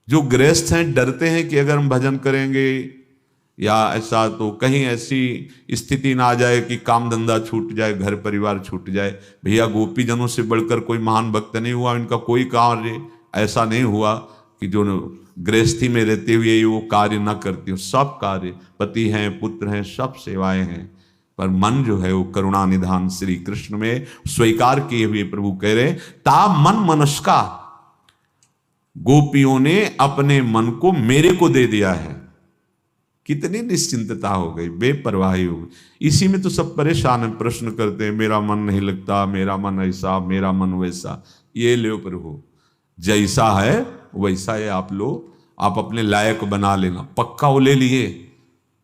जो गृहस्थ हैं डरते हैं कि अगर हम भजन करेंगे या ऐसा तो कहीं ऐसी स्थिति ना आ जाए कि काम धंधा छूट जाए, घर परिवार छूट जाए। भैया गोपी जनों से बढ़कर कोई महान भक्त नहीं हुआ, इनका कोई कार्य ऐसा नहीं हुआ कि जो गृहस्थी में रहते हुए वो कार्य ना करती हो। सब कार्य, पति हैं, पुत्र हैं, सब सेवाएं हैं, पर मन जो है वो करुणा निधान श्री कृष्ण में स्वीकार किए हुए प्रभु कह रहे ता मन मनस्का, गोपियों ने अपने मन को मेरे को दे दिया है। कितनी निश्चिंतता हो गई, बेपरवाही हो गई। इसी में तो सब परेशान है, प्रश्न करते हैं मेरा मन नहीं लगता, मेरा मन ऐसा, मेरा मन वैसा। ये लो प्रभु, जैसा है वैसा है, आप लो, आप अपने लायक बना लेना। पक्का वो ले लिए,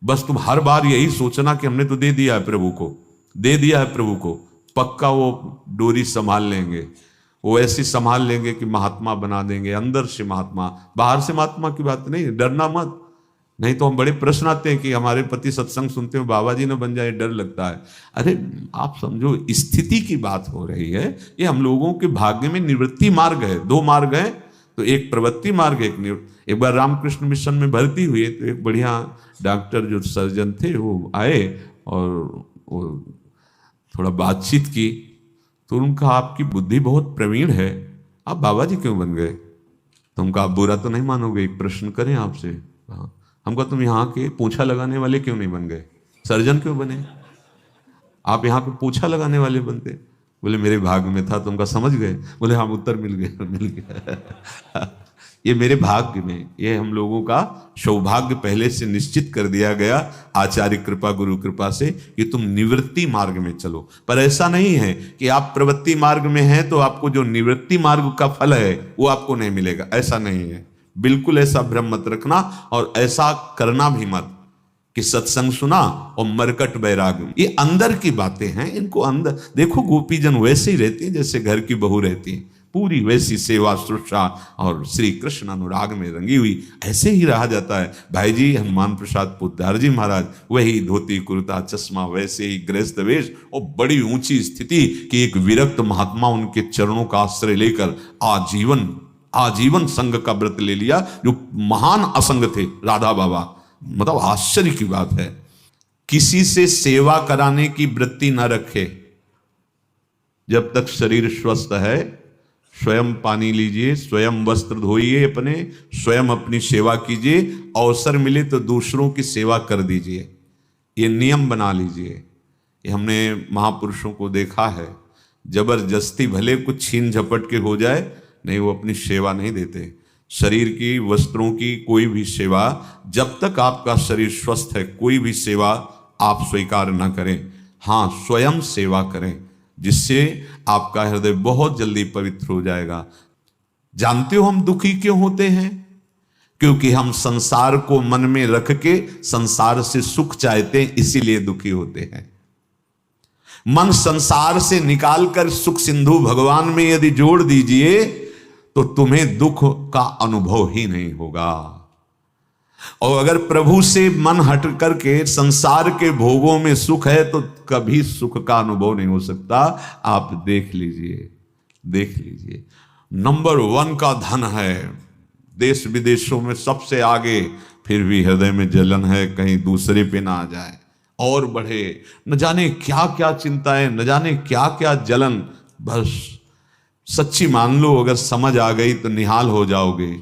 बस तुम हर बार यही सोचना कि हमने तो दे दिया है प्रभु को, दे दिया है प्रभु को। पक्का वो डोरी संभाल लेंगे, वो ऐसी संभाल लेंगे कि महात्मा बना देंगे, अंदर से महात्मा, बाहर से महात्मा की बात नहीं। डरना मत, नहीं तो हम बड़े प्रश्न आते हैं कि हमारे पति सत्संग सुनते हो, बाबा जी न बन जाए, डर लगता है। अरे आप समझो, स्थिति की बात हो रही है। ये हम लोगों के भाग्य में निवृत्ति मार्ग है, दो मार्ग है, तो एक प्रवृत्ति मार्ग, एक बार रामकृष्ण मिशन में भर्ती हुए तो एक बढ़िया डॉक्टर जो सर्जन थे वो आए और वो थोड़ा बातचीत की, तो उनका आपकी बुद्धि बहुत प्रवीण है, आप बाबा जी क्यों बन गए? तो उनका आप बुरा तो नहीं मानोगे, एक प्रश्न करें आपसे। हाँ, हमको तुम यहाँ के पूंछा लगाने वाले क्यों नहीं बन गए, सर्जन क्यों बने? आप यहाँ पे पूंछा लगाने वाले बनते। बोले मेरे भाग्य में था। तुमका समझ गए? बोले हाँ, उत्तर मिल गया, मिल गया। ये मेरे भाग्य में, ये हम लोगों का सौभाग्य पहले से निश्चित कर दिया गया आचार्य कृपा, गुरु कृपा से कि तुम निवृत्ति मार्ग में चलो। पर ऐसा नहीं है कि आप प्रवृत्ति मार्ग में हैं तो आपको जो निवृत्ति मार्ग का फल है वो आपको नहीं मिलेगा, ऐसा नहीं है। बिल्कुल ऐसा भ्रम मत रखना, और ऐसा करना भी मत कि सत्संग सुना और मरकट बैराग। ये अंदर की बातें हैं, इनको अंदर देखो। गोपीजन वैसे ही रहती है जैसे घर की बहू रहती है, पूरी वैसी सेवा शुश्रूषा और श्री कृष्ण अनुराग में रंगी हुई, ऐसे ही रहा जाता है। भाई जी हनुमान प्रसाद पोद्दार जी महाराज, वही धोती कुर्ता चश्मा, वैसे ही गृहस्थ वेश, और बड़ी ऊंची स्थिति कि एक विरक्त महात्मा उनके चरणों का आश्रय लेकर आजीवन संग का व्रत ले लिया, जो महान असंग थे राधा बाबा। मतलब आश्चर्य की बात है। किसी से सेवा कराने की वृत्ति न रखे, जब तक शरीर स्वस्थ है। स्वयं पानी लीजिए, स्वयं वस्त्र धोइए अपने, स्वयं अपनी सेवा कीजिए, अवसर मिले तो दूसरों की सेवा कर दीजिए, ये नियम बना लीजिए। ये हमने महापुरुषों को देखा है, जबरदस्ती भले कुछ छीन झपट के हो जाए, नहीं वो अपनी सेवा नहीं देते। शरीर की, वस्त्रों की कोई भी सेवा, जब तक आपका शरीर स्वस्थ है, कोई भी सेवा आप स्वीकार न करें। हाँ, स्वयं सेवा करें, जिससे आपका हृदय बहुत जल्दी पवित्र हो जाएगा। जानते हो हम दुखी क्यों होते हैं? क्योंकि हम संसार को मन में रख के संसार से सुख चाहते हैं, इसीलिए दुखी होते हैं। मन संसार से निकालकर सुख सिंधु भगवान में यदि जोड़ दीजिए तो तुम्हें दुख का अनुभव ही नहीं होगा। और अगर प्रभु से मन हट करके संसार के भोगों में सुख है तो कभी सुख का अनुभव नहीं हो सकता। आप देख लीजिए, देख लीजिए। नंबर 1 का धन है, देश विदेशों में सबसे आगे, फिर भी हृदय में जलन है, कहीं दूसरे पे ना आ जाए और बढ़े। न जाने क्या क्या चिंताएं, न जाने क्या क्या जलन। बस सच्ची मान लो, अगर समझ आ गई तो निहाल हो जाओगे।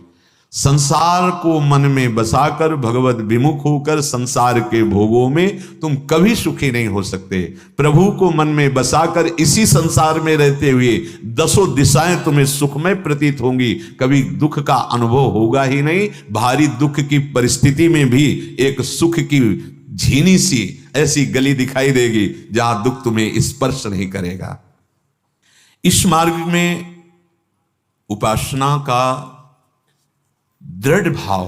संसार को मन में बसाकर भगवत विमुख होकर संसार के भोगों में तुम कभी सुखी नहीं हो सकते। प्रभु को मन में बसाकर इसी संसार में रहते हुए दसों दिशाएं तुम्हें सुखमय प्रतीत होंगी, कभी दुख का अनुभव होगा ही नहीं। भारी दुख की परिस्थिति में भी एक सुख की झीनी सी ऐसी गली दिखाई देगी जहां दुख तुम्हें स्पर्श नहीं करेगा। इस मार्ग में उपासना का दृढ़ भाव